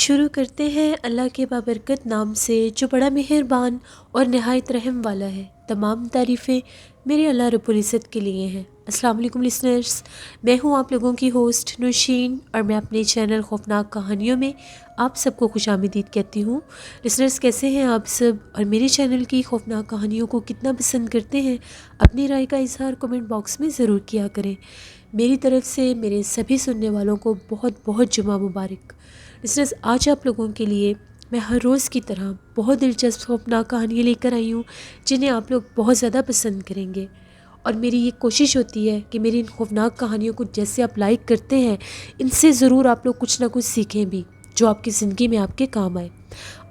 शुरू करते हैं अल्लाह के बाबरकत नाम से जो बड़ा मेहरबान और नहायत रहम वाला है। तमाम तारीफ़ें मेरे अल्लाह रब्बुल इज़्ज़त के लिए हैं। अस्सलाम वालेकुम लिसनर्स, मैं हूँ आप लोगों की होस्ट नौशीन और मैं अपने चैनल खौफनाक कहानियों में आप सबको खुशामदीद कहती हूँ। लिसनर्स, कैसे हैं आप सब और मेरे चैनल की खौफनाक कहानियों को कितना पसंद करते हैं? अपनी राय का इज़हार कमेंट बॉक्स में ज़रूर किया करें। मेरी तरफ़ से मेरे सभी सुनने वालों को बहुत बहुत जुमा मुबारक। लिसनर्स, आज आप लोगों के लिए मैं हर रोज़ की तरह बहुत दिलचस्प खौफनाक कहानियाँ लेकर आई हूँ जिन्हें आप लोग बहुत ज़्यादा पसंद करेंगे। और मेरी ये कोशिश होती है कि मेरी इन खौफनाक कहानियों को जैसे आप लाइक करते हैं, इनसे ज़रूर आप लोग कुछ ना कुछ सीखें भी जो आपकी ज़िंदगी में आपके काम आए।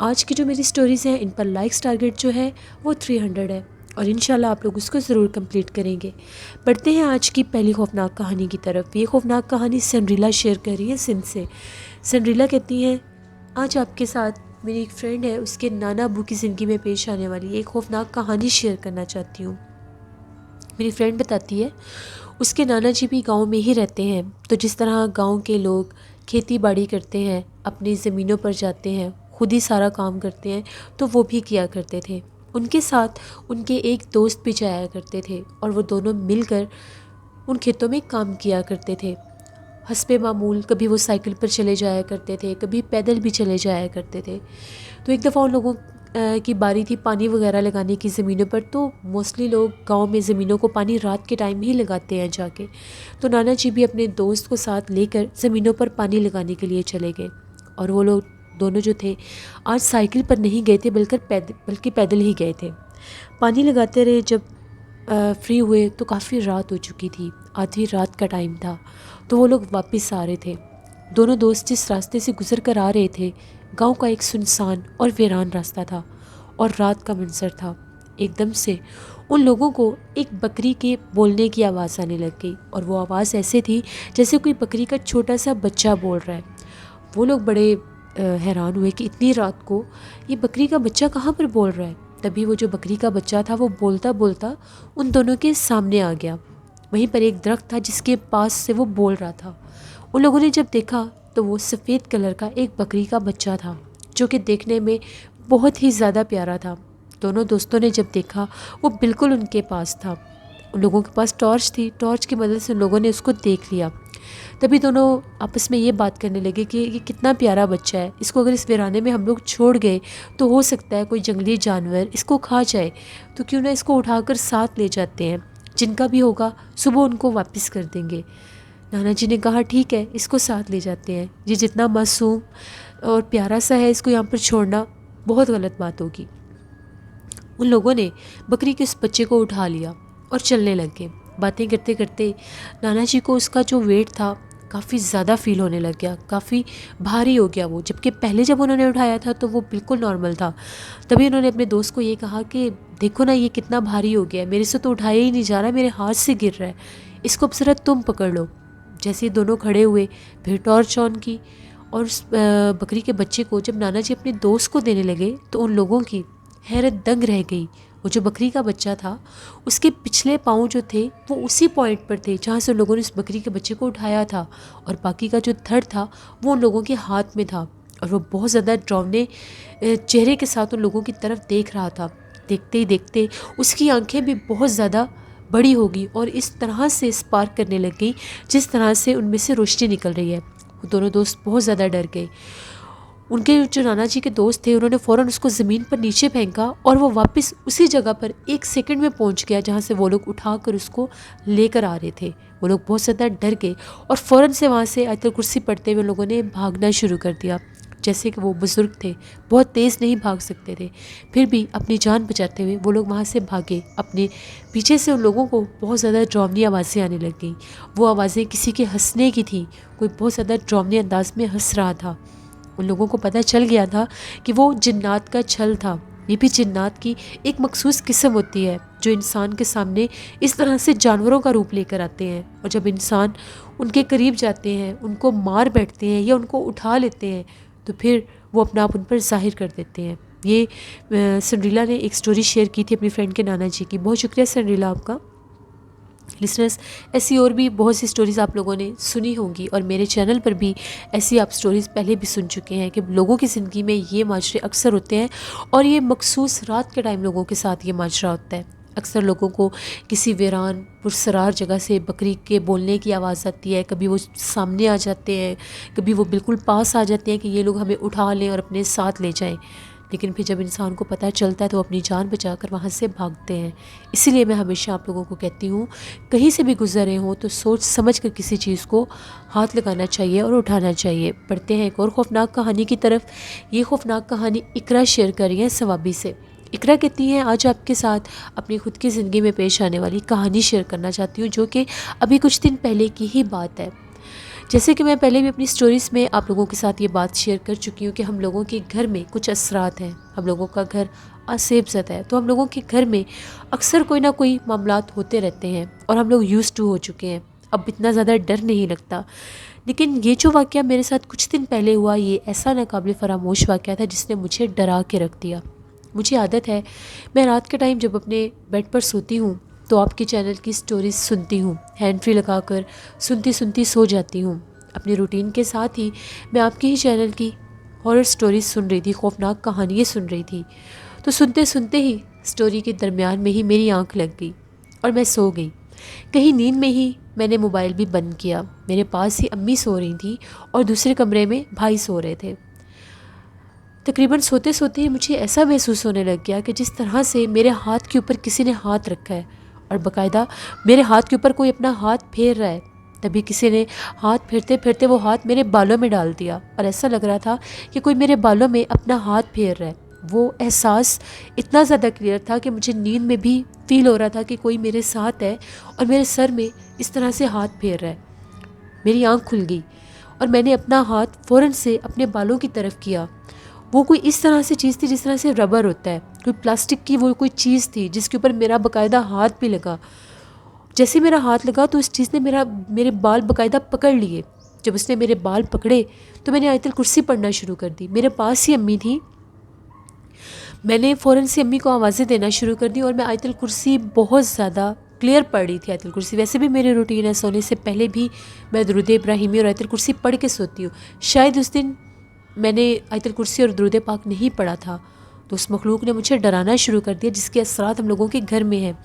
आज की जो मेरी स्टोरीज़ हैं, इन पर लाइक्स टारगेट जो है वो 300 है और इंशाल्लाह आप लोग उसको ज़रूर कंप्लीट करेंगे। बढ़ते हैं आज की पहली खौफनाक कहानी की तरफ। ये खौफनाक कहानी सनरीला शेयर कर रही है सिंध से। सनरीला कहती हैं, आज आपके साथ मेरी एक फ्रेंड है, उसके नाना अबू की ज़िंदगी में पेश आने वाली एक खौफनाक कहानी शेयर करना चाहती हूँ। मेरी फ्रेंड बताती है, उसके नाना जी भी गांव में ही रहते हैं, तो जिस तरह गांव के लोग खेती बाड़ी करते हैं, अपनी ज़मीनों पर जाते हैं, खुद ही सारा काम करते हैं, तो वो भी किया करते थे। उनके साथ उनके एक दोस्त भी जाया करते थे और वो दोनों मिलकर उन खेतों में काम किया करते थे। हस्बे मामूल कभी वो साइकिल पर चले जाया करते थे, कभी पैदल भी चले जाया करते थे। तो एक दफ़ा उन लोगों की बारी थी पानी वगैरह लगाने की ज़मीनों पर। तो मोस्टली लोग गांव में ज़मीनों को पानी रात के टाइम ही लगाते हैं जाके। तो नाना जी भी अपने दोस्त को साथ लेकर ज़मीनों पर पानी लगाने के लिए चले गए और वो लोग दोनों जो थे आज साइकिल पर नहीं गए थे बल्कि पैदल ही गए थे। पानी लगाते रहे। जब फ्री हुए तो काफ़ी रात हो चुकी थी, आधी रात का टाइम था। तो वो लोग वापस आ रहे थे। दोनों दोस्त जिस रास्ते से गुजर कर आ रहे थे, गांव का एक सुनसान और वीरान रास्ता था और रात का मंजर था। एकदम से उन लोगों को एक बकरी के बोलने की आवाज़ आने लग गई और वो आवाज़ ऐसे थी जैसे कोई बकरी का छोटा सा बच्चा बोल रहा है। वो लोग बड़े हैरान हुए कि इतनी रात को ये बकरी का बच्चा कहाँ पर बोल रहा है। तभी वो जो बकरी का बच्चा था वो बोलता बोलता उन दोनों के सामने आ गया। वहीं पर एक दरख्त था जिसके पास से वो बोल रहा था। उन लोगों ने जब देखा तो वो सफ़ेद कलर का एक बकरी का बच्चा था जो कि देखने में बहुत ही ज़्यादा प्यारा था। दोनों दोस्तों ने जब देखा वो बिल्कुल उनके पास था। उन लोगों के पास टॉर्च थी, टॉर्च की मदद से उन लोगों ने उसको देख लिया। तभी दोनों आपस में ये बात करने लगे कि ये कितना प्यारा बच्चा है, इसको अगर इस वीराने में हम लोग छोड़ गए तो हो सकता है कोई जंगली जानवर इसको खा जाए, तो क्यों ना इसको उठाकर साथ ले जाते हैं, जिनका भी होगा सुबह उनको वापस कर देंगे। नाना जी ने कहा ठीक है, इसको साथ ले जाते हैं। ये जितना मासूम और प्यारा सा है, इसको यहाँ पर छोड़ना बहुत गलत बात होगी। उन लोगों ने बकरी के उस बच्चे को उठा लिया और चलने लग गए। बातें करते करते नाना जी को उसका जो वेट था काफ़ी ज़्यादा फील होने लग गया, काफ़ी भारी हो गया वो, जबकि पहले जब उन्होंने उठाया था तो वो बिल्कुल नॉर्मल था। तभी उन्होंने अपने दोस्त को ये कहा कि देखो ना, ये कितना भारी हो गया है, मेरे से तो उठाया ही नहीं जा रहा, मेरे हाथ से गिर रहा है, इसको अब ज़रा तुम पकड़ लो। जैसे ही दोनों खड़े हुए, फिर टॉर्च ऑन की और उस बकरी के बच्चे को जब नाना जी अपने दोस्त को देने लगे तो उन लोगों की हैरत दंग रह गई। वो जो बकरी का बच्चा था, उसके पिछले पाँव जो थे वो उसी पॉइंट पर थे जहाँ से उन लोगों ने उस बकरी के बच्चे को उठाया था और बाकी का जो धड़ था वो उन लोगों के हाथ में था। और वो बहुत ज़्यादा डरावने चेहरे के साथ उन लोगों की तरफ देख रहा था। देखते ही देखते उसकी आंखें भी बहुत ज़्यादा बड़ी हो गई और इस तरह से स्पार्क करने लग गई जिस तरह से उनमें से रोशनी निकल रही है। वो दोनों दोस्त बहुत ज़्यादा डर गए। उनके जो नाना जी के दोस्त थे उन्होंने फ़ौरन उसको ज़मीन पर नीचे फेंका और वो वापस उसी जगह पर 1 सेकंड में पहुंच गया जहां से वो लोग उठाकर उसको लेकर आ रहे थे। वो लोग बहुत ज़्यादा डर गए और फ़ौरन से वहां से आयतल कुर्सी पढ़ते हुए लोगों ने भागना शुरू कर दिया। जैसे कि वो बुज़ुर्ग थे, बहुत तेज़ नहीं भाग सकते थे, फिर भी अपनी जान बचाते हुए वो लोग वहाँ से भागे। अपने पीछे से उन लोगों को बहुत ज़्यादा डरावनी आवाज़ें आने लग गई। वो आवाज़ें किसी के हंसने की थी, कोई बहुत ज़्यादा डरावने अंदाज में हंस रहा था। उन लोगों को पता चल गया था कि वो जिन्नात का छल था। ये भी जिन्नात की एक मखसूस किस्म होती है जो इंसान के सामने इस तरह से जानवरों का रूप लेकर आते हैं और जब इंसान उनके करीब जाते हैं, उनको मार बैठते हैं या उनको उठा लेते हैं तो फिर वो अपना आप उन पर जाहिर कर देते हैं। ये सनरीला ने एक स्टोरी शेयर की थी अपनी फ्रेंड के नाना जी की। बहुत शुक्रिया सनरीला आपका। लिसनर्स, ऐसी और भी बहुत सी स्टोरीज़ आप लोगों ने सुनी होंगी और मेरे चैनल पर भी ऐसी आप स्टोरीज़ पहले भी सुन चुके हैं कि लोगों की ज़िंदगी में ये माजरे अक्सर होते हैं और ये मखसूस रात के टाइम लोगों के साथ ये माजरा होता है। अक्सर लोगों को किसी वीरान पुरसरार जगह से बकरी के बोलने की आवाज़ आती है, कभी वो सामने आ जाते हैं, कभी वो बिल्कुल पास आ जाते हैं कि ये लोग हमें उठा लें और अपने साथ ले जाएं। लेकिन फिर जब इंसान को पता चलता है तो अपनी जान बचाकर वहाँ से भागते हैं। इसीलिए मैं हमेशा आप लोगों को कहती हूँ, कहीं से भी गुजर रहे हो तो सोच समझ कर किसी चीज़ को हाथ लगाना चाहिए और उठाना चाहिए। पढ़ते हैं एक और ख़ौफनाक कहानी की तरफ। ये ख़ौफनाक कहानी इकरा शेयर कर रही है सवाबी से। इकरा कहती हैं, आज आपके साथ अपनी खुद की ज़िंदगी में पेश आने वाली कहानी शेयर करना चाहती हूँ, जो कि अभी कुछ दिन पहले की ही बात है। जैसे कि मैं पहले भी अपनी स्टोरीज़ में आप लोगों के साथ ये बात शेयर कर चुकी हूँ कि हम लोगों के घर में कुछ असरात हैं। हम लोगों का घर असेब ज़दा है, तो हम लोगों के घर में अक्सर कोई ना कोई मामलात होते रहते हैं और हम लोग यूज़ टू हो चुके हैं। अब इतना ज़्यादा डर नहीं लगता। लेकिन ये जो वाक़या मेरे साथ कुछ दिन पहले हुआ, ये ऐसा नाकाबिल फरामोश वाक़या था जिसने मुझे डरा के रख दिया। मुझे आदत है, मैं रात के टाइम जब अपने बेड पर सोती हूँ तो आपके चैनल की स्टोरीज़ सुनती हूँ, हैंड फ्री लगाकर सुनती सुनती सो जाती हूँ। अपने रूटीन के साथ ही मैं आपके ही चैनल की हॉरर स्टोरीज़ सुन रही थी, खौफनाक कहानियाँ सुन रही थी। तो सुनते सुनते ही स्टोरी के दरमियान में ही मेरी आंख लग गई और मैं सो गई। कहीं नींद में ही मैंने मोबाइल भी बंद किया। मेरे पास ही अम्मी सो रही थी और दूसरे कमरे में भाई सो रहे थे। तकरीबन सोते सोते ही मुझे ऐसा महसूस होने लग गया कि जिस तरह से मेरे हाथ के ऊपर किसी ने हाथ रखा है और बाकायदा मेरे हाथ के ऊपर कोई अपना हाथ फेर रहा है। तभी किसी ने हाथ फेरते फेरते वो हाथ मेरे बालों में डाल दिया और ऐसा लग रहा था कि कोई मेरे बालों में अपना हाथ फेर रहा है। वो एहसास इतना ज़्यादा क्लियर था कि मुझे नींद में भी फील हो रहा था कि कोई मेरे साथ है और मेरे सर में इस तरह से हाथ फेर रहा है। मेरी आँख खुल गई और मैंने अपना हाथ फ़ौरन से अपने बालों की तरफ किया। वो कोई इस तरह से चीज़ थी जिस तरह से रबर होता है, कोई प्लास्टिक की वो कोई चीज़ थी जिसके ऊपर मेरा बाकायदा हाथ भी लगा। जैसे मेरा हाथ लगा तो उस चीज़ ने मेरे बाल बाकायदा पकड़ लिए। जब उसने मेरे बाल पकड़े तो मैंने आयतुल कुर्सी पढ़ना शुरू कर दी। मेरे पास ही अम्मी थी। मैंने फ़ौरन से अम्मी को आवाज़ें देना शुरू कर दी और मैं आयतुल कुर्सी बहुत ज़्यादा क्लियर पढ़ रही थी। आयतुल कुर्सी वैसे भी मेरी रूटीन है, सोने से पहले भी मैं दुरूद इब्राहिमी और आयतुल कुर्सी पढ़ के सोती हूँ। शायद उस दिन मैंने आयतुल कुर्सी और दुरूद पाक नहीं पढ़ा था तो उस मखलूक ने मुझे डराना शुरू कर दिया जिसके असरात हम लोगों के घर में हैं।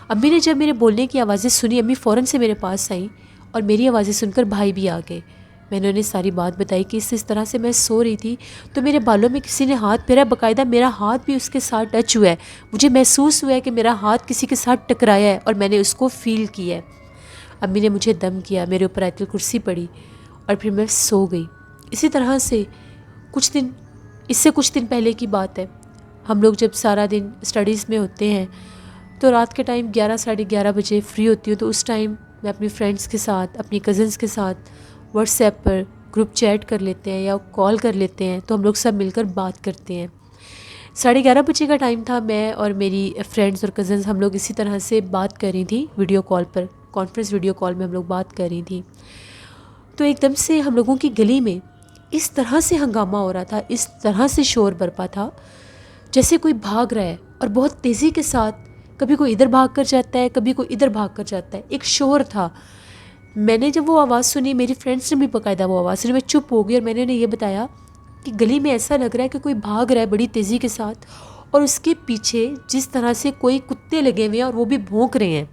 अम्मी ने जब मेरे बोलने की आवाज़ें सुनी, अम्मी फ़ौरन से मेरे पास आई और मेरी आवाज़ें सुनकर भाई भी आ गए। मैंने उन्हें सारी बात बताई कि इस तरह से मैं सो रही थी तो मेरे बालों में किसी ने हाथ फेरा, बाकायदा मेरा हाथ भी उसके साथ टच हुआ है। मुझे महसूस हुआ है कि मेरा हाथ किसी के साथ टकराया है और मैंने उसको फ़ील किया है। अम्मी ने मुझे दम किया, मेरे ऊपर आयतुल कुर्सी पड़ी और फिर मैं सो गई। इसी तरह से इससे कुछ दिन पहले की बात है। हम लोग जब सारा दिन स्टडीज़ में होते हैं तो रात के टाइम 11 साढ़े 11 बजे फ्री होती हूँ, तो उस टाइम मैं अपनी फ्रेंड्स के साथ, अपनी कज़न्स के साथ व्हाट्सएप पर ग्रुप चैट कर लेते हैं या कॉल कर लेते हैं, तो हम लोग सब मिलकर बात करते हैं। 11:30 बजे का टाइम था। मैं और मेरी फ्रेंड्स और कज़न्स हम लोग इसी तरह से बात कर रही थी वीडियो कॉल पर, कॉन्फ्रेंस वीडियो कॉल में हम लोग बात कर रही थी। तो एकदम से हम लोगों की गली में इस तरह से हंगामा हो रहा था, इस तरह से शोर बरपा था जैसे कोई भाग रहा है और बहुत तेज़ी के साथ। कभी कोई इधर भाग कर जाता है, कभी कोई इधर भाग कर जाता है। एक शोर था। मैंने जब वो आवाज़ सुनी, मेरी फ्रेंड्स ने भी बाकायदा वो आवाज़ सुनी, मैं चुप हो गई और मैंने उन्हें ये बताया कि गली में ऐसा लग रहा है कि कोई भाग रहा है बड़ी तेज़ी के साथ और उसके पीछे जिस तरह से कोई कुत्ते लगे हुए हैं और वो भी भौंक रहे हैं।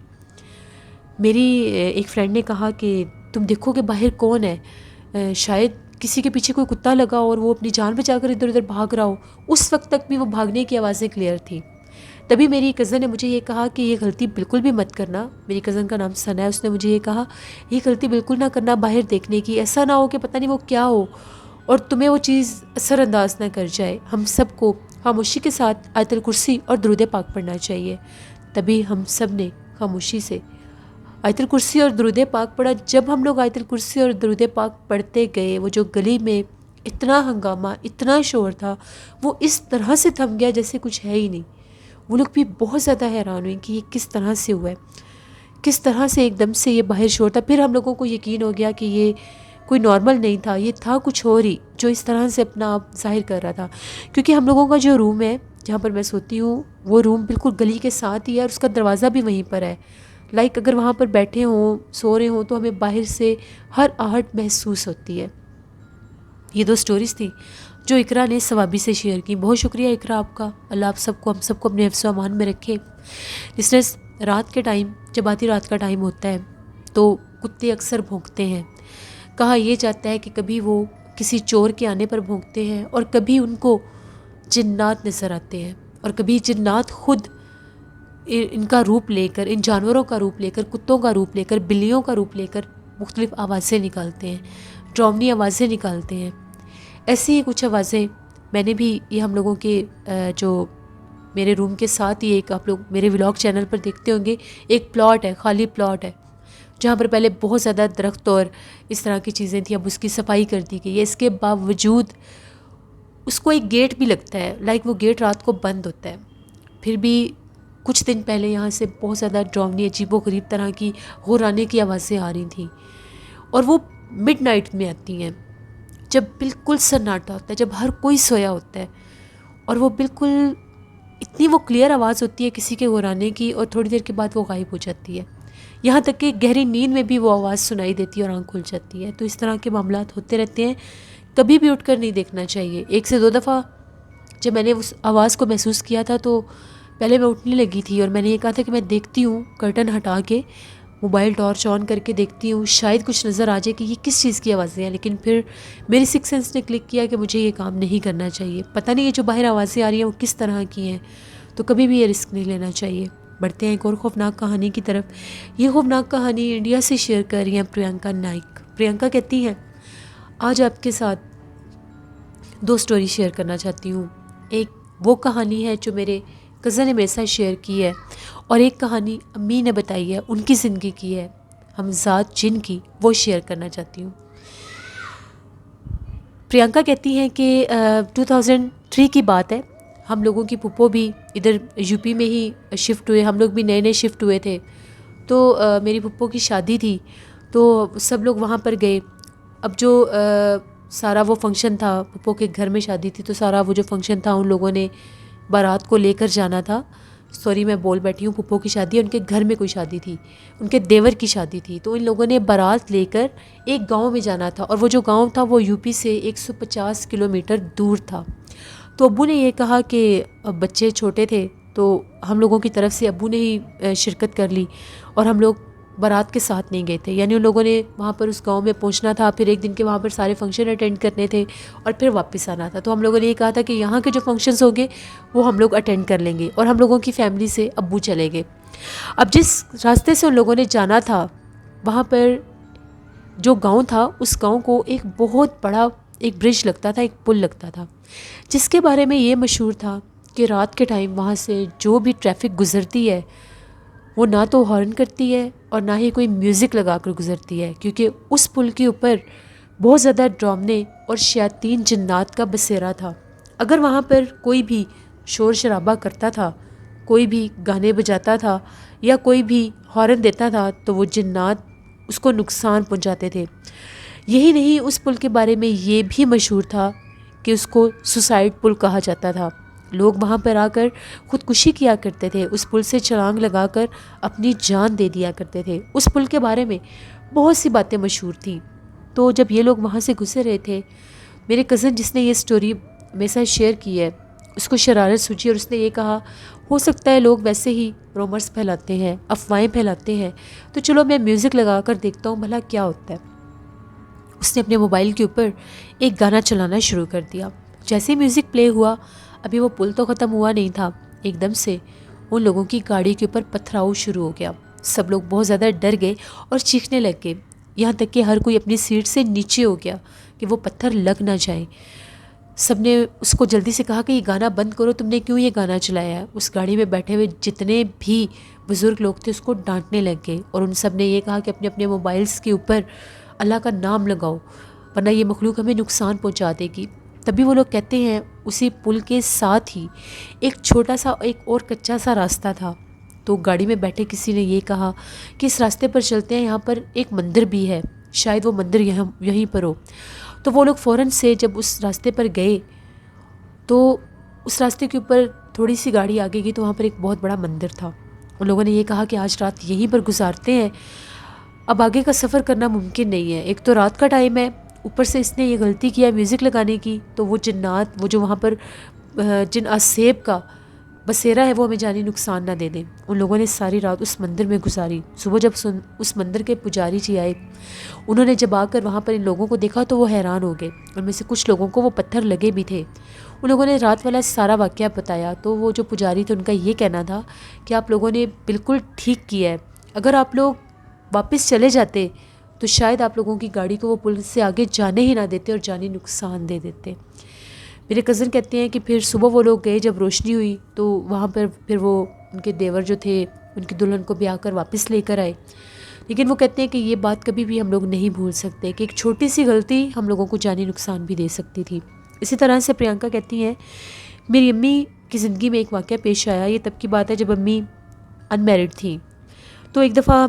मेरी एक फ्रेंड ने कहा कि तुम देखो कि बाहर कौन है, शायद किसी के पीछे कोई कुत्ता लगा और वो अपनी जान बचाकर इधर उधर भाग रहा हो। उस वक्त तक भी वो भागने की आवाज़ें क्लियर थी। तभी मेरी कज़न ने मुझे ये कहा कि ये गलती बिल्कुल भी मत करना। मेरी कज़न का नाम सना है। उसने मुझे ये कहा, ये गलती बिल्कुल ना करना बाहर देखने की, ऐसा ना हो कि पता नहीं वो क्या हो और तुम्हें वो चीज़ असरअंदाज ना कर जाए। हम सबको खामोशी के साथ आयतुल कुर्सी और दुरूद पाक पढ़ना चाहिए। तभी हम सब ने खामोशी से आयतुल कुर्सी और दुरूद पाक पढ़ा। जब हम लोग आयतुल कुर्सी और दुरूद पाक पढ़ते गए, वो जो गली में इतना हंगामा, इतना शोर था, वो इस तरह से थम गया जैसे कुछ है ही नहीं। वो लोग भी बहुत ज़्यादा हैरान हुए कि ये किस तरह से हुआ है, किस तरह से एकदम से ये बाहर शोर था। फिर हम लोगों को यकीन हो गया कि ये कोई नॉर्मल नहीं था, ये था कुछ और ही जो इस तरह से अपना आप जाहिर कर रहा था। क्योंकि हम लोगों का जो रूम है जहाँ पर मैं सोती हूँ, वो रूम बिल्कुल गली के साथ ही है और उसका दरवाज़ा भी वहीं पर है। लाइक अगर वहाँ पर बैठे हों, सो रहे हों, तो हमें बाहर से हर आहट महसूस होती है। ये 2 स्टोरीज़ थी जो इकरा ने सवाबी से शेयर की। बहुत शुक्रिया इकरा आपका। अल्लाह आप सबको, हम सबको अपने हिफ्ज़ व अमान में रखे। लिसनर्स, रात के टाइम, जब आधी रात का टाइम होता है तो कुत्ते अक्सर भौंकते हैं। कहा यह जाता है कि कभी वो किसी चोर के आने पर भौंकते हैं और कभी उनको जिन्नात नज़र आते हैं, और कभी जिन्नात खुद इनका रूप लेकर, इन जानवरों का रूप लेकर, कुत्तों का रूप लेकर, बिल्लियों का रूप लेकर मुख्तलिफ़ आवाज़ें निकालते हैं, ड्रावनी आवाज़ें निकालते हैं। ऐसी ही कुछ आवाज़ें मैंने भी, ये हम लोगों के जो मेरे रूम के साथ ही एक, आप लोग मेरे व्लॉग चैनल पर देखते होंगे, एक प्लॉट है, खाली प्लॉट है, जहाँ पर पहले बहुत ज़्यादा दरख्त और इस तरह की चीज़ें थी। अब उसकी सफाई कर दी गई है। इसके बावजूद उसको एक गेट भी लगता है, लाइक वो गेट रात को बंद होता है। फिर भी कुछ दिन पहले यहाँ से बहुत ज़्यादा ड्रावनी, अजीबोगरीब तरह की हुर्राने की आवाज़ें आ रही थी, और वो मिडनाइट में आती हैं, जब बिल्कुल सन्नाटा होता है, जब हर कोई सोया होता है, और वो बिल्कुल इतनी वो क्लियर आवाज़ होती है किसी के हुर्राने की, और थोड़ी देर के बाद वो गायब हो जाती है। यहाँ तक कि गहरी नींद में भी वो आवाज़ सुनाई देती है और आँख खुल जाती है। तो इस तरह के मामलात होते रहते हैं, कभी भी उठकर नहीं देखना चाहिए। 1 से 2 दफ़ा जब मैंने उस आवाज़ को महसूस किया था तो पहले मैं उठने लगी थी, और मैंने ये कहा था कि मैं देखती हूँ, कर्टन हटा के मोबाइल टॉर्च ऑन करके देखती हूँ, शायद कुछ नज़र आ जाए कि ये किस चीज़ की आवाज़ें हैं। लेकिन फिर मेरी सिक्स सेंस ने क्लिक किया कि मुझे ये काम नहीं करना चाहिए। पता नहीं ये जो बाहर आवाज़ें आ रही हैं वो किस तरह की हैं, तो कभी भी ये रिस्क नहीं लेना चाहिए। बढ़ते हैं एक और ख़ौफनाक कहानी की तरफ। ये ख़ौफनाक कहानी इंडिया से शेयर कर रही हैं प्रियंका नाइक। प्रियंका कहती हैं, आज आपके साथ 2 स्टोरी शेयर करना चाहती हूँ। एक वो कहानी है जो मेरे कज़न ने मेरे साथ शेयर की है, और एक कहानी अम्मी ने बताई है, उनकी ज़िंदगी की है, हमज़ाद जिन की, वो शेयर करना चाहती हूँ। प्रियंका कहती हैं कि 2003 की बात है। हम लोगों की पुप्पो भी इधर यूपी में ही शिफ्ट हुए, हम लोग भी नए नए शिफ्ट हुए थे। तो मेरी पुप्पो की शादी थी, तो सब लोग वहाँ पर गए। अब जो सारा वो फंक्शन था, पुप्पो के घर में शादी थी, तो सारा वो जो फंक्शन था, उन लोगों ने बारात को लेकर जाना था। सॉरी, मैं बोल बैठी हूँ, पुप्पो की शादी है, उनके घर में कोई शादी थी, उनके देवर की शादी थी। तो इन लोगों ने बारात लेकर एक गांव में जाना था, और वो जो गांव था वो यूपी से 150 किलोमीटर दूर था। तो अब्बू ने ये कहा कि अब बच्चे छोटे थे, तो हम लोगों की तरफ से अब्बू ने ही शिरकत कर ली, और हम लोग बारात के साथ नहीं गए थे। यानी उन लोगों ने वहाँ पर उस गांव में पहुँचना था, फिर एक दिन के वहाँ पर सारे फंक्शन अटेंड करने थे, और फिर वापस आना था। तो हम लोगों ने ये कहा था कि यहाँ के जो फंक्शंस होंगे वो हम लोग अटेंड कर लेंगे, और हम लोगों की फैमिली से अब्बू चले गए। अब जिस रास्ते से उन लोगों ने जाना था, वहाँ पर जो गाँव था, उस गाँव को एक बहुत बड़ा एक ब्रिज लगता था, एक पुल लगता था, जिसके बारे में ये मशहूर था कि रात के टाइम वहाँ से जो भी ट्रैफिक गुजरती है, वो ना तो हॉर्न करती है और ना ही कोई म्यूज़िक लगा कर गुजरती है, क्योंकि उस पुल के ऊपर बहुत ज़्यादा ड्रामने और शयातीन जिन्नात का बसेरा था। अगर वहाँ पर कोई भी शोर शराबा करता था, कोई भी गाने बजाता था, या कोई भी हॉर्न देता था, तो वो जिन्नात उसको नुकसान पहुँचाते थे। यही नहीं, उस पुल के बारे में ये भी मशहूर था कि उसको सुसाइड पुल कहा जाता था। लोग वहाँ पर आकर ख़ुदकुशी किया करते थे, उस पुल से छलांग लगाकर अपनी जान दे दिया करते थे। उस पुल के बारे में बहुत सी बातें मशहूर थी। तो जब ये लोग वहाँ से गुजर रहे थे, मेरे कज़न जिसने ये स्टोरी मेरे साथ शेयर की है, उसको शरारत सूझी, और उसने ये कहा, हो सकता है लोग वैसे ही रोमर्स फैलाते हैं, अफवाहें फैलाते हैं, तो चलो मैं म्यूज़िक लगा कर देखता हूँ भला क्या होता है। उसने अपने मोबाइल के ऊपर एक गाना चलाना शुरू कर दिया। जैसे ही म्यूज़िक प्ले हुआ, अभी वो पुल तो ख़त्म हुआ नहीं था, एकदम से उन लोगों की गाड़ी के ऊपर पथराव शुरू हो गया। सब लोग बहुत ज़्यादा डर गए और चीखने लग गए, यहाँ तक कि हर कोई अपनी सीट से नीचे हो गया कि वो पत्थर लग ना जाए। सब ने उसको जल्दी से कहा कि ये गाना बंद करो, तुमने क्यों ये गाना चलाया है। उस गाड़ी में बैठे हुए जितने भी बुज़ुर्ग लोग थे उसको डांटने लग गए, और उन सब ने ये कहा कि अपने अपने मोबाइल्स के ऊपर अल्लाह का नाम लगाओ, वरना ये मखलूक हमें नुकसान पहुंचा देगी। तभी वो लोग कहते हैं उसी पुल के साथ ही एक छोटा सा, एक और कच्चा सा रास्ता था। तो गाड़ी में बैठे किसी ने ये कहा कि इस रास्ते पर चलते हैं, यहाँ पर एक मंदिर भी है, शायद वो मंदिर यहीं पर हो। तो वो लोग फ़ौरन से जब उस रास्ते पर गए, तो उस रास्ते के ऊपर थोड़ी सी गाड़ी आगे गई तो वहाँ पर एक बहुत बड़ा मंदिर था। उन लोगों ने ये कहा कि आज रात यहीं पर गुजारते हैं, अब आगे का सफ़र करना मुमकिन नहीं है। एक तो रात का टाइम है, ऊपर से इसने ये गलती किया म्यूज़िक लगाने की, तो वो जिन्नात, वो जो वहाँ पर जिन असेब का बसेरा है वो हमें जानी नुकसान ना दे दें। उन लोगों ने सारी रात उस मंदिर में गुजारी। सुबह जब उस मंदिर के पुजारी जी आए, उन्होंने जब आकर वहाँ पर इन लोगों को देखा तो वो हैरान हो गए। उनमें से कुछ लोगों को वो पत्थर लगे भी थे। उन लोगों ने रात वाला सारा वाक़या बताया, तो वो जो पुजारी थे उनका ये कहना था कि आप लोगों ने बिल्कुल ठीक किया है, अगर आप लोग वापस चले जाते तो शायद आप लोगों की गाड़ी को वो पुल से आगे जाने ही ना देते और जानी नुकसान दे देते। मेरे कज़न कहते हैं कि फिर सुबह वो लोग गए, जब रोशनी हुई तो वहाँ पर फिर वो उनके देवर जो थे उनकी दुल्हन को ब्याह कर वापस लेकर आए। लेकिन वो कहते हैं कि ये बात कभी भी हम लोग नहीं भूल सकते कि एक छोटी सी गलती हम लोगों को जानी नुकसान भी दे सकती थी। इसी तरह से प्रियंका कहती हैं, मेरी अम्मी की ज़िंदगी में एक वाक़या पेश आया। ये तब की बात है जब अम्मी अनमैरिड थी। तो एक दफ़ा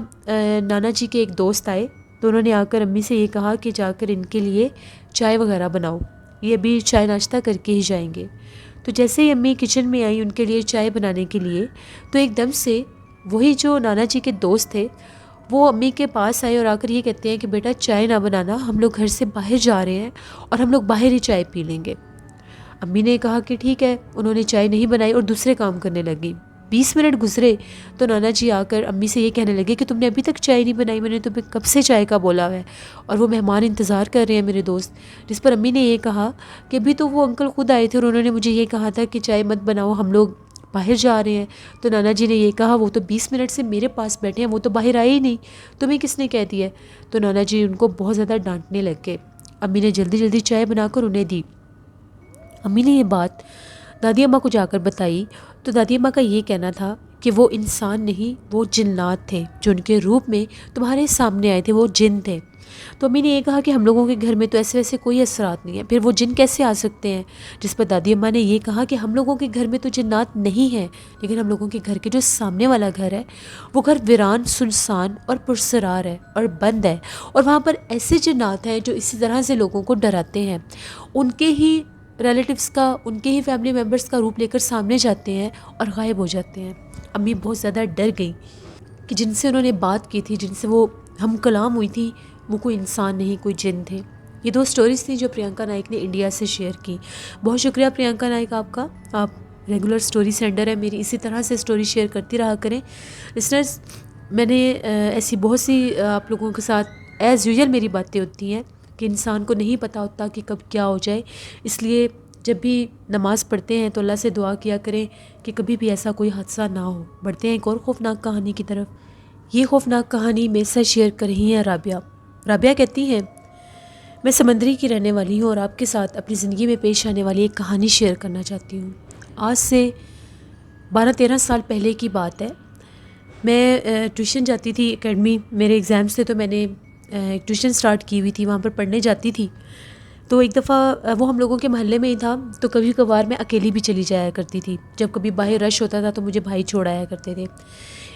नाना जी के एक दोस्त आए, तो उन्होंने आकर अम्मी से ये कहा कि जाकर इनके लिए चाय वगैरह बनाओ, ये अभी चाय नाश्ता करके ही जाएंगे। तो जैसे ही अम्मी किचन में आई उनके लिए चाय बनाने के लिए, तो एकदम से वही जो नाना जी के दोस्त थे वो अम्मी के पास आए और आकर ये कहते हैं कि बेटा चाय ना बनाना, हम लोग घर से बाहर जा रहे हैं और हम लोग बाहर ही चाय पी लेंगे। अम्मी ने कहा कि ठीक है। उन्होंने चाय नहीं बनाई और दूसरे काम करने लगी। 20 मिनट गुजरे तो नाना जी आकर अम्मी से ये कहने लगे कि तुमने अभी तक चाय नहीं बनाई, मैंने तुम्हें कब से चाय का बोला है और वो मेहमान इंतज़ार कर रहे हैं मेरे दोस्त। जिस पर अम्मी ने ये कहा कि अभी तो वो अंकल खुद आए थे और उन्होंने मुझे ये कहा था कि चाय मत बनाओ, हम लोग बाहर जा रहे हैं। तो नाना जी ने ये कहा, वो तो 20 मिनट से मेरे पास बैठे हैं, वो तो बाहर आए ही नहीं, तुम्हें किसने कह दिया? तो नाना जी उनको बहुत ज़्यादा डांटने लग गए। अम्मी ने जल्दी जल्दी चाय बनाकर उन्हें दी। अम्मी ने ये बात दादी अम्मा को जाकर बताई, तो दादी अम्मा का ये कहना था कि वो इंसान नहीं, वो जिन्नात थे जो उनके रूप में तुम्हारे सामने आए थे, वो जिन थे। तो अम्मी ने ये कहा कि हम लोगों के घर में तो ऐसे वैसे कोई असरात नहीं है, फिर वो जिन कैसे आ सकते हैं? जिस पर दादी अम्मा ने ये कहा कि हम लोगों के घर में तो जिन्नात नहीं है, लेकिन हम लोगों के घर के जो सामने वाला घर है वो घर वीरान, सुनसान और पुरसरार है और बंद है, और वहाँ पर ऐसे जिन्नात हैं जो इसी तरह से लोगों को डराते हैं। उनके ही रिलेटिव्स का, उनके ही फैमिली मेम्बर्स का रूप लेकर सामने जाते हैं और गायब हो जाते हैं। अम्मी बहुत ज़्यादा डर गई कि जिनसे उन्होंने बात की थी, जिनसे वो हम कलाम हुई थी, वो कोई इंसान नहीं, कोई जिन थे। ये 2 स्टोरीज़ थी जो प्रियंका नाइक ने इंडिया से शेयर की। बहुत शुक्रिया प्रियंका नाइक आपका, आप रेगुलर स्टोरी सेंडर है मेरी, इसी तरह से स्टोरी शेयर करती रहा करें। लिसनर्स, मैंने ऐसी बहुत सी आप लोगों के साथ एज़ यूजुअल मेरी बातें होती हैं कि इंसान को नहीं पता होता कि कब क्या हो जाए, इसलिए जब भी नमाज़ पढ़ते हैं तो अल्लाह से दुआ किया करें कि कभी भी ऐसा कोई हादसा ना हो। बढ़ते हैं एक और खौफनाक कहानी की तरफ। ये खौफनाक कहानी मेरे साथ शेयर कर रही हैं राबिया। राबिया कहती हैं, मैं समंदरी की रहने वाली हूँ और आपके साथ अपनी ज़िंदगी में पेश आने वाली एक कहानी शेयर करना चाहती हूँ। आज से 12-13 साल पहले की बात है। मैं ट्यूशन जाती थी, एकेडमी, मेरे एग्ज़ाम्स थे तो मैंने ट्यूशन स्टार्ट की हुई थी, वहाँ पर पढ़ने जाती थी। तो एक दफ़ा वो हम लोगों के मोहल्ले में ही था, तो कभी कभार मैं अकेली भी चली जाया करती थी। जब कभी बाहर रश होता था तो मुझे भाई छोड़ आया करते थे।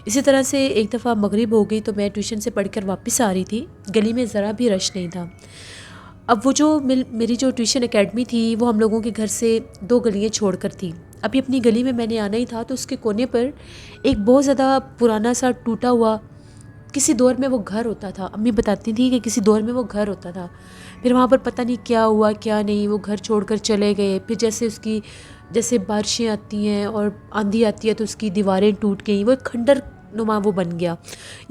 इसी तरह से एक दफ़ा मगरिब हो गई तो मैं ट्यूशन से पढ़कर वापस आ रही थी। गली में ज़रा भी रश नहीं था। अब वो जो मेरी जो ट्यूशन एकेडमी थी वो हम लोगों के घर से 2 गलियाँ छोड़ कर थी। अभी अपनी गली में मैंने आना ही था तो उसके कोने पर एक बहुत ज़्यादा पुराना सा टूटा हुआ, किसी दौर में वो घर होता था। अम्मी बताती थी कि किसी दौर में वो घर होता था। फिर वहाँ पर पता नहीं क्या हुआ क्या नहीं, वो घर छोड़कर चले गए। फिर जैसे बारिशें आती हैं और आंधी आती है तो उसकी दीवारें टूट गई, वो एक खंडर नुमा वो बन गया।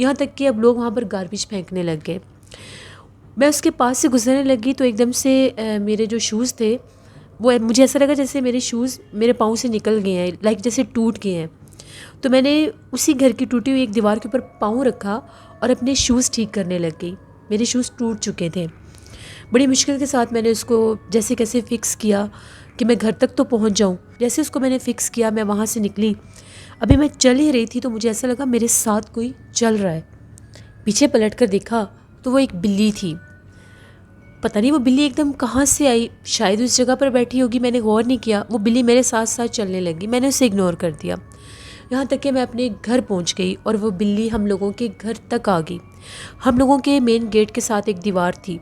यहाँ तक कि अब लोग वहाँ पर गार्बेज फेंकने लग गए। मैं उसके पास से गुजरने लगी तो एकदम से मेरे जो शूज़ थे वो, मुझे ऐसा लगा जैसे मेरे शूज़ मेरे पाँव से निकल गए हैं, लाइक जैसे टूट गए हैं। तो मैंने उसी घर की टूटी हुई एक दीवार के ऊपर पाँव रखा और अपने शूज़ ठीक करने लग गई। मेरे शूज़ टूट चुके थे। बड़ी मुश्किल के साथ मैंने उसको जैसे कैसे फ़िक्स किया कि मैं घर तक तो पहुंच जाऊं। जैसे उसको मैंने फ़िक्स किया, मैं वहाँ से निकली। अभी मैं चल ही रही थी तो मुझे ऐसा लगा मेरे साथ कोई चल रहा है। पीछे पलट कर देखा तो वो एक बिल्ली थी। पता नहीं वो बिल्ली एकदम कहाँ से आई, शायद उस जगह पर बैठी होगी, मैंने गौर नहीं किया। वो बिल्ली मेरे साथ साथ चलने लगी, मैंने उसे इग्नोर कर दिया। यहाँ तक कि मैं अपने घर पहुँच गई और वो बिल्ली हम लोगों के घर तक आ गई। हम लोगों के मेन गेट के साथ एक दीवार थी।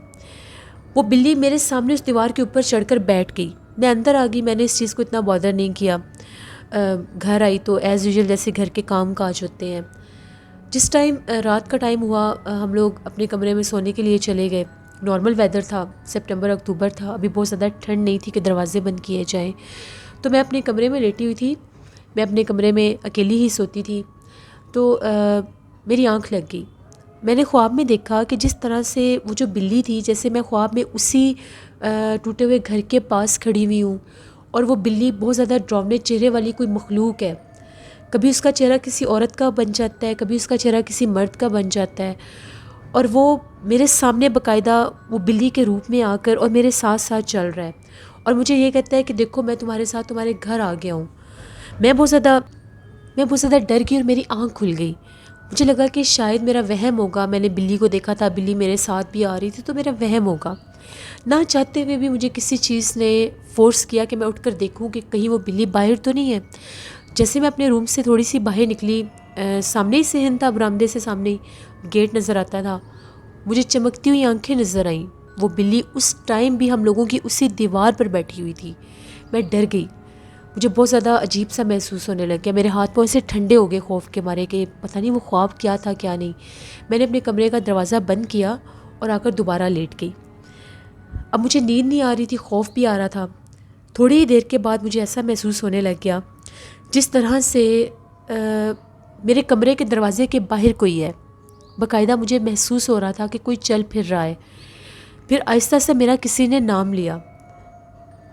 वो बिल्ली मेरे सामने उस दीवार के ऊपर चढ़कर बैठ गई। मैं अंदर आ गई, मैंने इस चीज़ को इतना बॉदर नहीं किया। घर आई तो एज़ यूजुअल जैसे घर के काम काज होते हैं, जिस टाइम रात का टाइम हुआ हम लोग अपने कमरे में सोने के लिए चले गए। नॉर्मल वेदर था, सितंबर अक्टूबर था, अभी बहुत ज़्यादा ठंड नहीं थी कि दरवाज़े बंद किए जाएं। तो मैं अपने कमरे में लेटी हुई थी, मैं अपने कमरे में अकेली ही सोती थी। तो मेरी आंख लग गई। मैंने ख्वाब में देखा कि जिस तरह से वो जो बिल्ली थी, जैसे मैं ख्वाब में उसी टूटे हुए घर के पास खड़ी हुई हूँ और वो बिल्ली बहुत ज़्यादा डरावने चेहरे वाली कोई मखलूक है। कभी उसका चेहरा किसी औरत का बन जाता है, कभी उसका चेहरा किसी मर्द का बन जाता है, और वो मेरे सामने बाकायदा वो बिल्ली के रूप में आकर और मेरे साथ साथ चल रहा है और मुझे ये कहता है कि देखो मैं तुम्हारे साथ तुम्हारे घर आ गया हूँ। मैं बहुत ज़्यादा मैं बहुत ज़्यादा डर गई और मेरी आँख खुल गई। मुझे लगा कि शायद मेरा वहम होगा, मैंने बिल्ली को देखा था, बिल्ली मेरे साथ भी आ रही थी, तो मेरा वहम होगा। ना चाहते हुए भी मुझे किसी चीज़ ने फ़ोर्स किया कि मैं उठकर देखूं कि कहीं वो बिल्ली बाहर तो नहीं है। जैसे मैं अपने रूम से थोड़ी सी बाहर निकली, सामने ही सहन था, बरामदे से सामने ही गेट नज़र आता था, मुझे चमकती हुई आंखें नज़र आईं। वो बिल्ली उस टाइम भी हम लोगों की उसी दीवार पर बैठी हुई थी। मैं डर गई, मुझे बहुत ज़्यादा अजीब सा महसूस होने लग गया। मेरे हाथ पाँव ऐसे ठंडे हो गए खौफ के मारे कि पता नहीं वो ख्वाब क्या था क्या नहीं। मैंने अपने कमरे का दरवाज़ा बंद किया और आकर दोबारा लेट गई। अब मुझे नींद नहीं आ रही थी, खौफ भी आ रहा था। थोड़ी ही देर के बाद मुझे ऐसा महसूस होने लग गया जिस तरह से मेरे कमरे के दरवाज़े के बाहर कोई है। बाकायदा मुझे महसूस हो रहा था कि कोई चल फिर रहा है। फिर आहिस्ता से मेरा किसी ने नाम लिया।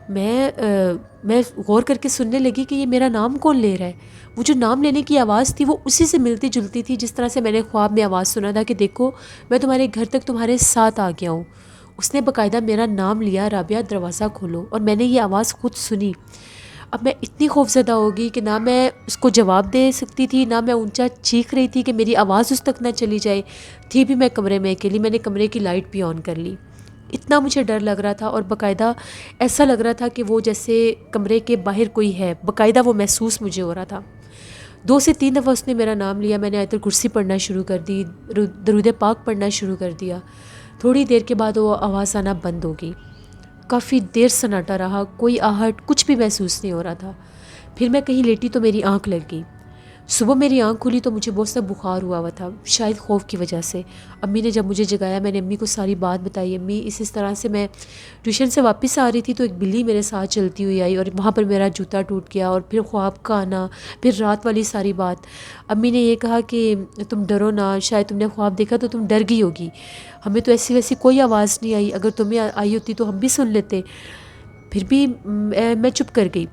मैं गौर करके सुनने लगी कि ये मेरा नाम कौन ले रहा है। वो जो नाम लेने की आवाज़ थी वो उसी से मिलती जुलती थी जिस तरह से मैंने ख्वाब में आवाज़ सुना था कि देखो मैं तुम्हारे घर तक तुम्हारे साथ आ गया हूँ। उसने बाकायदा मेरा नाम लिया, राबिया दरवाज़ा खोलो, और मैंने ये आवाज़ खुद सुनी। अब मैं इतनी खौफज़दा हो गई कि ना मैं उसको जवाब दे सकती थी, ना मैं ऊंचा चीख रही थी कि मेरी आवाज़ उस तक ना चली जाए। थी भी मैं कमरे में अकेली, मैंने कमरे की लाइट भी ऑन कर ली। इतना मुझे डर लग रहा था और बाकायदा ऐसा लग रहा था कि वो जैसे कमरे के बाहर कोई है, बाकायदा वो महसूस मुझे हो रहा था। 2 से 3 दफ़ा उसने मेरा नाम लिया। मैंने आयतुल कुर्सी पढ़ना शुरू कर दी, दरूद पाक पढ़ना शुरू कर दिया। थोड़ी देर के बाद वो आवाज़ आना बंद हो गई। काफ़ी देर सन्नाटा रहा, कोई आहट कुछ भी महसूस नहीं हो रहा था। फिर मैं कहीं लेटी तो मेरी आँख लग गई। सुबह मेरी आंख खुली तो मुझे बहुत सा बुखार हुआ हुआ था, शायद खौफ की वजह से। अम्मी ने जब मुझे जगाया, मैंने अम्मी को सारी बात बताई। अम्मी इस तरह से मैं ट्यूशन से वापस आ रही थी तो एक बिल्ली मेरे साथ चलती हुई आई और वहाँ पर मेरा जूता टूट गया, और फिर ख्वाब का आना, फिर रात वाली सारी बात। अम्मी ने ये कहा कि तुम डरो ना, शायद तुमने ख्वाब देखा तो तुम डर गई होगी, हमें तो ऐसी वैसी कोई आवाज़ नहीं आई, अगर तुम्हें आई होती तो हम भी सुन लेते। फिर भी मैं चुप कर गई।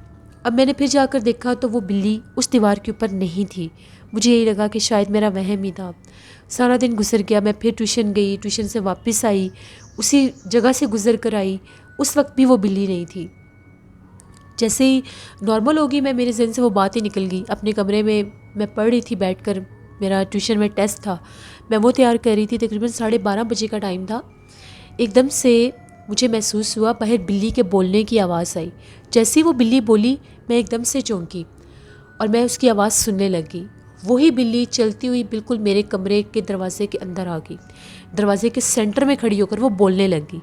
अब मैंने फिर जाकर देखा तो वो बिल्ली उस दीवार के ऊपर नहीं थी। मुझे यही लगा कि शायद मेरा वहम ही था। सारा दिन गुजर गया, मैं फिर ट्यूशन गई, ट्यूशन से वापस आई, उसी जगह से गुजर कर आई, उस वक्त भी वो बिल्ली नहीं थी। जैसे ही नॉर्मल होगी मैं, मेरे जहन से वो बात ही निकल गई। अपने कमरे में मैं पढ़ रही थी बैठकर, मेरा ट्यूशन में टेस्ट था, मैं वो तैयार कर रही थी। तकरीबन 12:30 बजे का टाइम था। एकदम से मुझे महसूस हुआ बाहर बिल्ली के बोलने की आवाज़ आई। जैसे ही वो बिल्ली बोली मैं एकदम से चौंकी और मैं उसकी आवाज़ सुनने लगी। वही बिल्ली चलती हुई बिल्कुल मेरे कमरे के दरवाजे के अंदर आ गई। दरवाजे के सेंटर में खड़ी होकर वो बोलने लगी।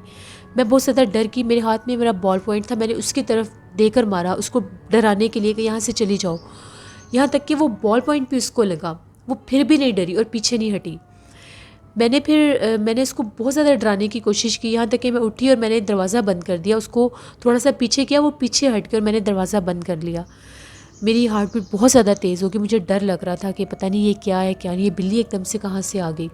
मैं बहुत ज़्यादा डर गई। मेरे हाथ में मेरा बॉल पॉइंट था, मैंने उसकी तरफ देकर मारा उसको डराने के लिए कि यहाँ से चली जाओ। यहाँ तक कि वो बॉल पॉइंट भी उसको लगा, वो फिर भी नहीं डरी और पीछे नहीं हटी। मैंने उसको बहुत ज़्यादा डराने की कोशिश की, यहाँ तक कि मैं उठी और मैंने दरवाज़ा बंद कर दिया। उसको थोड़ा सा पीछे किया, वो पीछे हट कर मैंने दरवाज़ा बंद कर लिया। मेरी हार्ट बीट बहुत ज़्यादा तेज़ हो गई। मुझे डर लग रहा था कि पता नहीं ये क्या है क्या नहीं, ये बिल्ली एकदम से कहाँ से आ गई।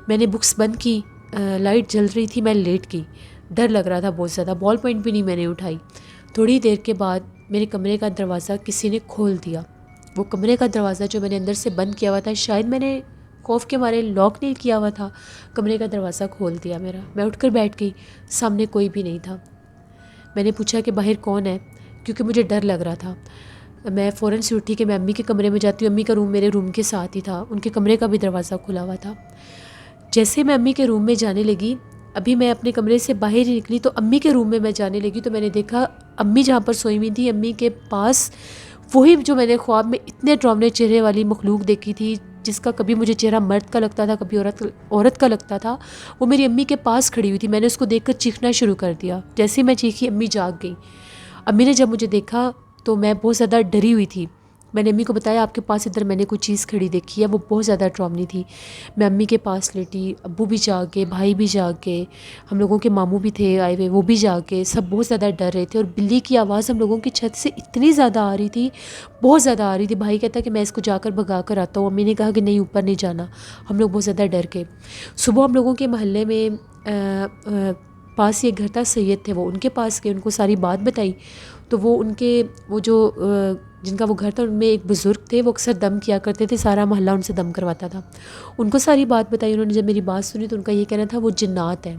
मैंने बुक्स बंद की, लाइट जल रही थी, मैं लेट गई। डर लग रहा था बहुत ज़्यादा। बॉल पॉइंट भी नहीं मैंने उठाई। थोड़ी देर के बाद मेरे कमरे का दरवाज़ा किसी ने खोल दिया। वो कमरे का दरवाज़ा जो मैंने अंदर से बंद किया हुआ था, शायद मैंने खौफ के मारे लॉक नहीं किया हुआ था, कमरे का दरवाज़ा खोल दिया मेरा। मैं उठकर बैठ गई, सामने कोई भी नहीं था। मैंने पूछा कि बाहर कौन है, क्योंकि मुझे डर लग रहा था। मैं फ़ौरन से उठी कि मैं अम्मी के कमरे में जाती हूँ। अम्मी का रूम मेरे रूम के साथ ही था, उनके कमरे का भी दरवाज़ा खुला हुआ था। जैसे मैं अम्मी के रूम में जाने लगी, अभी मैं अपने कमरे से बाहर ही निकली तो अम्मी के रूम में मैं जाने लगी तो मैंने देखा अम्मी जहाँ पर सोई हुई थी, अम्मी के पास वही जो मैंने ख्वाब में इतने डरावने चेहरे वाली मखलूक देखी थी, जिसका कभी मुझे चेहरा मर्द का लगता था, कभी औरत का लगता था, वो मेरी अम्मी के पास खड़ी हुई थी। मैंने उसको देखकर चीखना शुरू कर दिया। जैसे ही मैं चीखी, अम्मी जाग गई। अम्मी ने जब मुझे देखा तो मैं बहुत ज़्यादा डरी हुई थी। मैंने अम्मी को बताया आपके पास इधर मैंने कोई चीज़ खड़ी देखी है। वो बहुत ज़्यादा डरावनी थी। मैं अम्मी के पास लेटी, अब्बू भी जागे, भाई भी जागे, हम लोगों के मामू भी थे आए हुए, वो भी जागे, सब बहुत ज़्यादा डर रहे थे। और बिल्ली की आवाज़ हम लोगों की छत से इतनी ज़्यादा आ रही थी, बहुत ज़्यादा आ रही थी। भाई कहता कि मैं इसको जाकर भगा कर आता हूँ। अम्मी ने कहा कि नहीं, ऊपर नहीं जाना। हम लोग बहुत ज़्यादा डर गए। सुबह हम लोगों के मोहल्ले में पास ही एक घर था, सैयद थे वो, उनके पास गए, उनको सारी बात बताई। तो वो उनके वो जो जिनका वो घर था उनमें एक बुज़ुर्ग थे, वो अक्सर दम किया करते थे, सारा मोहल्ला उनसे दम करवाता था। उनको सारी बात बताई। उन्होंने जब मेरी बात सुनी तो उनका ये कहना था वो जिन्नात है,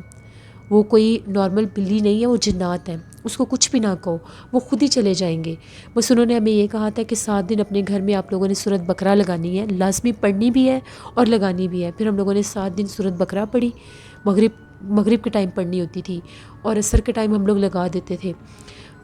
वो कोई नॉर्मल बिल्ली नहीं है, वो जिन्नात है, उसको कुछ भी ना कहो, वो खुद ही चले जाएंगे। बस उन्होंने हमें ये कहा था कि 7 दिन अपने घर में आप लोगों ने सूरत बकरा लगानी है, लाजमी पढ़नी भी है और लगानी भी है। फिर हम लोगों ने 7 दिन सूरत बकरा पढ़ी। मगरिब के टाइम पढ़नी होती थी और असर के टाइम हम लोग लगा देते थे।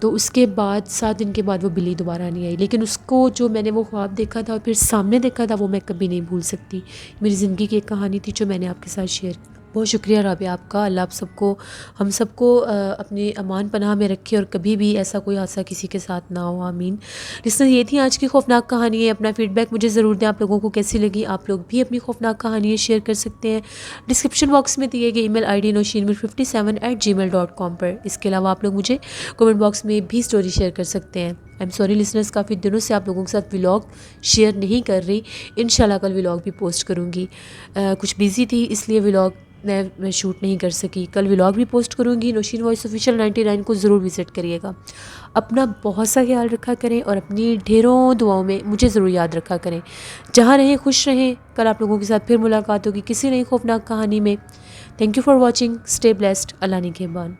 तो उसके बाद 7 दिन के बाद वो बिल्ली दोबारा नहीं आई। लेकिन उसको जो मैंने वो ख्वाब देखा था और फिर सामने देखा था, वो मैं कभी नहीं भूल सकती। मेरी ज़िंदगी की एक कहानी थी जो मैंने आपके साथ शेयर। बहुत शुक्रिया राबिया आपका। अल्लाह आप सबको, हम सबको अपने अमान पनाह में रखे और कभी भी ऐसा कोई हादसा किसी के साथ ना हो, आमीन। लिस्टनर्स, ये थी आज की खौफनाक कहानी है। अपना फीडबैक मुझे ज़रूर दें, आप लोगों को कैसी लगी। आप लोग भी अपनी खौफनाक कहानियाँ शेयर कर सकते हैं डिस्क्रिप्शन बॉक्स में दिए गए ईमेल आईडी noshinmir57@gmail.com पर। इसके अलावा आप लोग मुझे कमेंट बॉक्स में भी स्टोरी शेयर कर सकते हैं। आई एम सॉरी लिसनर्स, काफ़ी दिनों से आप लोगों के साथ व्लॉग शेयर नहीं कर रही। इंशाल्लाह कल व्लॉग भी पोस्ट करूँगी। कुछ बिज़ी थी इसलिए व्लॉग मैं शूट नहीं कर सकी। कल व्लॉग भी पोस्ट करूँगी। नौशीन वॉइस ऑफिशियल 99 को ज़रूर विज़िट करिएगा। अपना बहुत सा ख्याल रखा करें और अपनी ढेरों दुआओं में मुझे ज़रूर याद रखा करें। जहाँ रहें खुश रहें। कल आप लोगों के साथ फिर मुलाकात होगी किसी नई खौफनाक कहानी में। Thank you for watching. Stay blessed. Allah निगहबान।